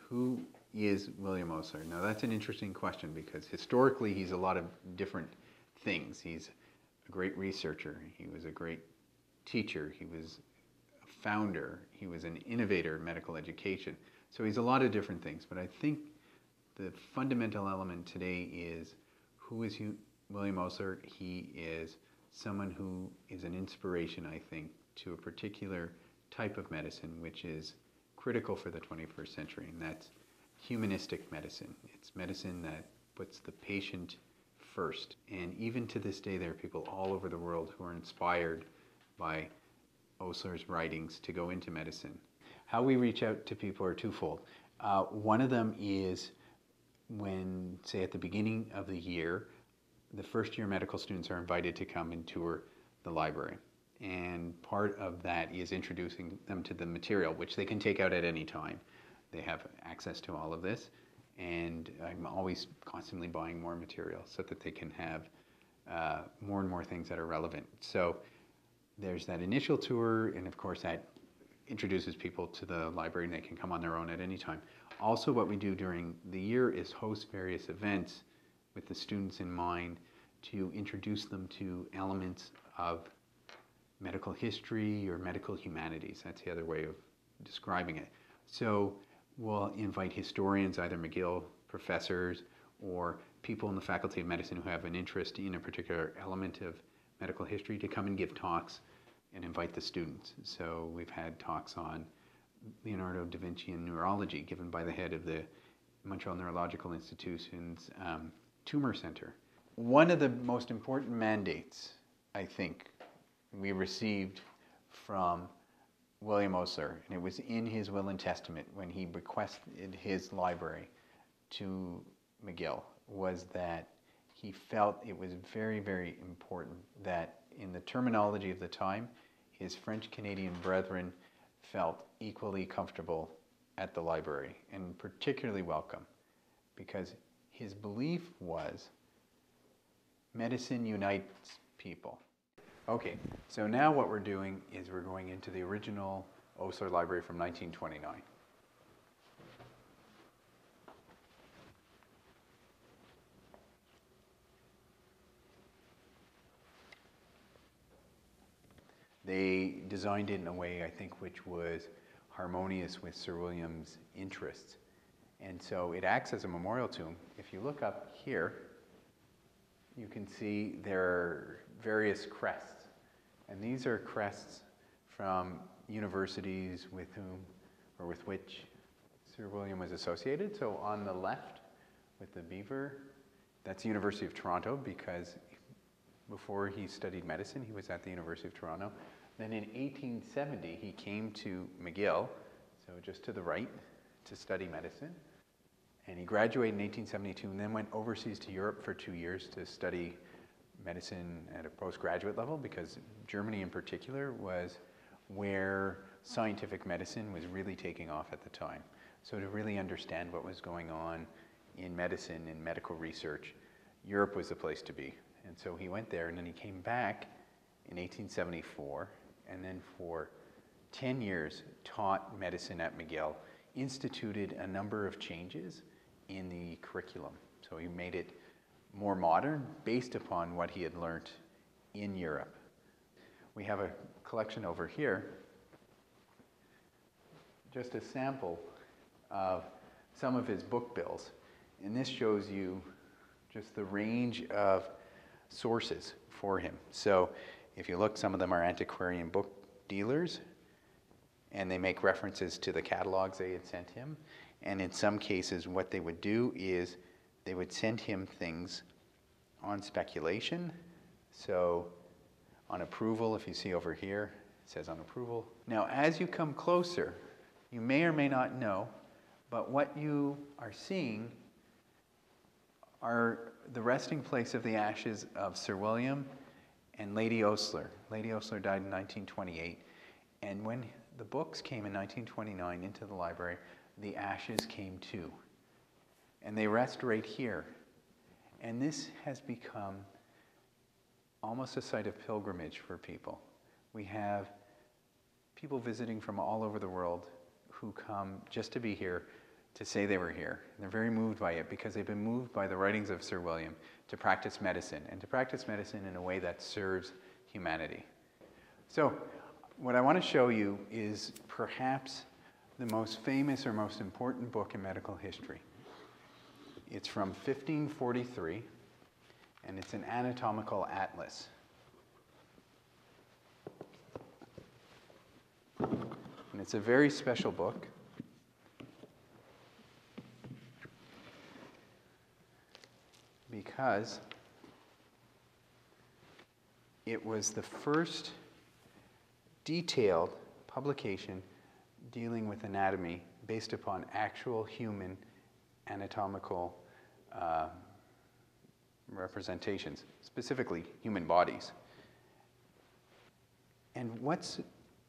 Who is William Osler? Now that's an interesting question because historically he's a lot of different things. He's a great researcher. He was a great teacher. He was a founder. He was an innovator in medical education. So he's a lot of different things. But I think the fundamental element today is who is William Osler? He is someone who is an inspiration, I think, to a particular type of medicine which is critical for the 21st century, and that's humanistic medicine. It's medicine that puts the patient first. And even to this day, there are people all over the world who are inspired by Osler's writings to go into medicine. How we reach out to people are twofold. One of them is when, say, at the beginning of the year, the first year medical students are invited to come and tour the library. And part of that is introducing them to the material, which they can take out at any time. They have access to all of this, and I'm always constantly buying more material so that they can have more and more things that are relevant. So there's that initial tour, and of course that introduces people to the library, and they can come on their own at any time. Also, what we do during the year is host various events with the students in mind to introduce them to elements of medical history or medical humanities. That's the other way of describing it. So we'll invite historians, either McGill professors or people in the Faculty of Medicine who have an interest in a particular element of medical history, to come and give talks and invite the students. So we've had talks on Leonardo da Vinci and neurology given by the head of the Montreal Neurological Institution's tumor center. One of the most important mandates, I think, we received from William Osler, and it was in his will and testament when he requested his library to McGill, was that he felt it was very, very important that, in the terminology of the time, his French-Canadian brethren felt equally comfortable at the library and particularly welcome, because his belief was medicine unites people. Okay, so now what we're doing is we're going into the original Osler Library from 1929. They designed it in a way, I think, which was harmonious with Sir William's interests. And so it acts as a memorial tomb. If you look up here, you can see there are various crests. And these are crests from universities with whom, or with which, Sir William was associated. So on the left, with the beaver, that's the University of Toronto, because before he studied medicine, he was at the University of Toronto. Then in 1870, he came to McGill, so just to the right, to study medicine. And he graduated in 1872 and then went overseas to Europe for 2 years to study medicine at a postgraduate level, because Germany in particular was where scientific medicine was really taking off at the time. So to really understand what was going on in medicine and medical research, Europe was the place to be. And so he went there, and then he came back in 1874, and then for 10 years taught medicine at McGill, instituted a number of changes in the curriculum. So he made it more modern based upon what he had learned in Europe. We have a collection over here, just a sample of some of his book bills. And this shows you just the range of sources for him. So if you look, some of them are antiquarian book dealers, and they make references to the catalogs they had sent him. And in some cases, what they would do is they would send him things on speculation. So on approval, if you see over here, it says on approval. Now, as you come closer, you may or may not know, but what you are seeing are the resting place of the ashes of Sir William and Lady Osler. Lady Osler died in 1928, and when the books came in 1929 into the library, the ashes came too. And they rest right here. And this has become almost a site of pilgrimage for people. We have people visiting from all over the world who come just to be here to say they were here. They're very moved by it because they've been moved by the writings of Sir William to practice medicine, and to practice medicine in a way that serves humanity. So what I want to show you is perhaps the most famous or most important book in medical history. It's from 1543, and it's an anatomical atlas. And it's a very special book. Because it was the first detailed publication dealing with anatomy based upon actual human anatomical representations, specifically human bodies. And what's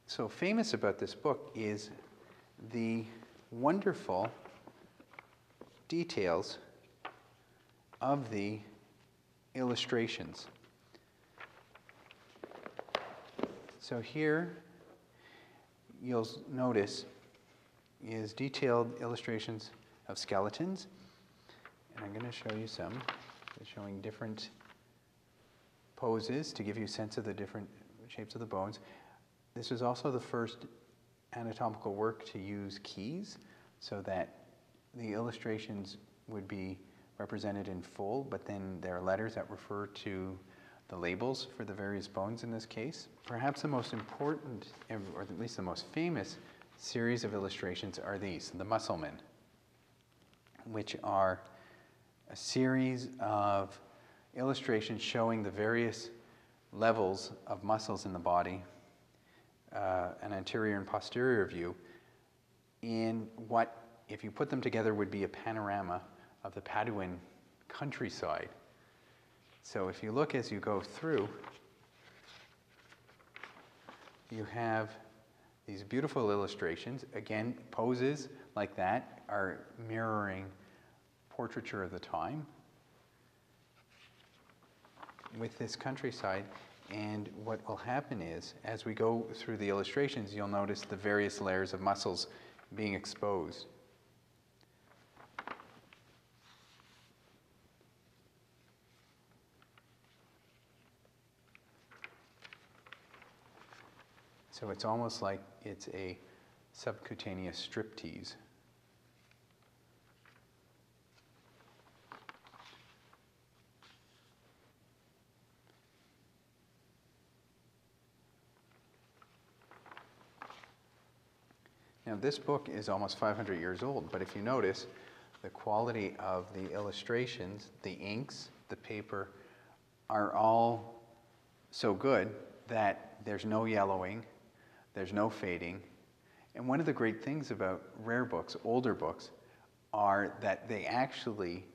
so famous about this book is the wonderful details of the illustrations. So here you'll notice is detailed illustrations of skeletons, and I'm going to show you some, showing different poses to give you a sense of the different shapes of the bones. This was also the first anatomical work to use keys so that the illustrations would be represented in full, but then there are letters that refer to the labels for the various bones in this case. Perhaps the most important, or at least the most famous series of illustrations are these, the Musclemen, which are a series of illustrations showing the various levels of muscles in the body, an anterior and posterior view, in what, if you put them together, would be a panorama of the Paduan countryside. So if you look as you go through, you have these beautiful illustrations. Again, poses like that are mirroring portraiture of the time with this countryside. And what will happen is, as we go through the illustrations, you'll notice the various layers of muscles being exposed. So it's almost like it's a subcutaneous striptease. Now this book is almost 500 years old, but if you notice, the quality of the illustrations, the inks, the paper, are all so good that there's no yellowing, there's no fading. And one of the great things about rare books, older books, are that they actually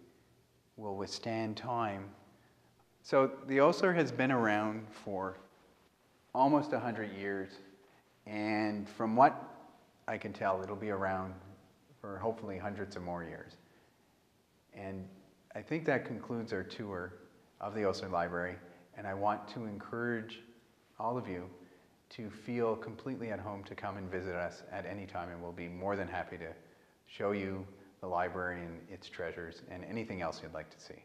will withstand time. So the Osler has been around for almost 100 years, and from what I can tell, it'll be around for hopefully hundreds of more years. And I think that concludes our tour of the Osler Library, and I want to encourage all of you to feel completely at home to come and visit us at any time, and we'll be more than happy to show you the library and its treasures and anything else you'd like to see.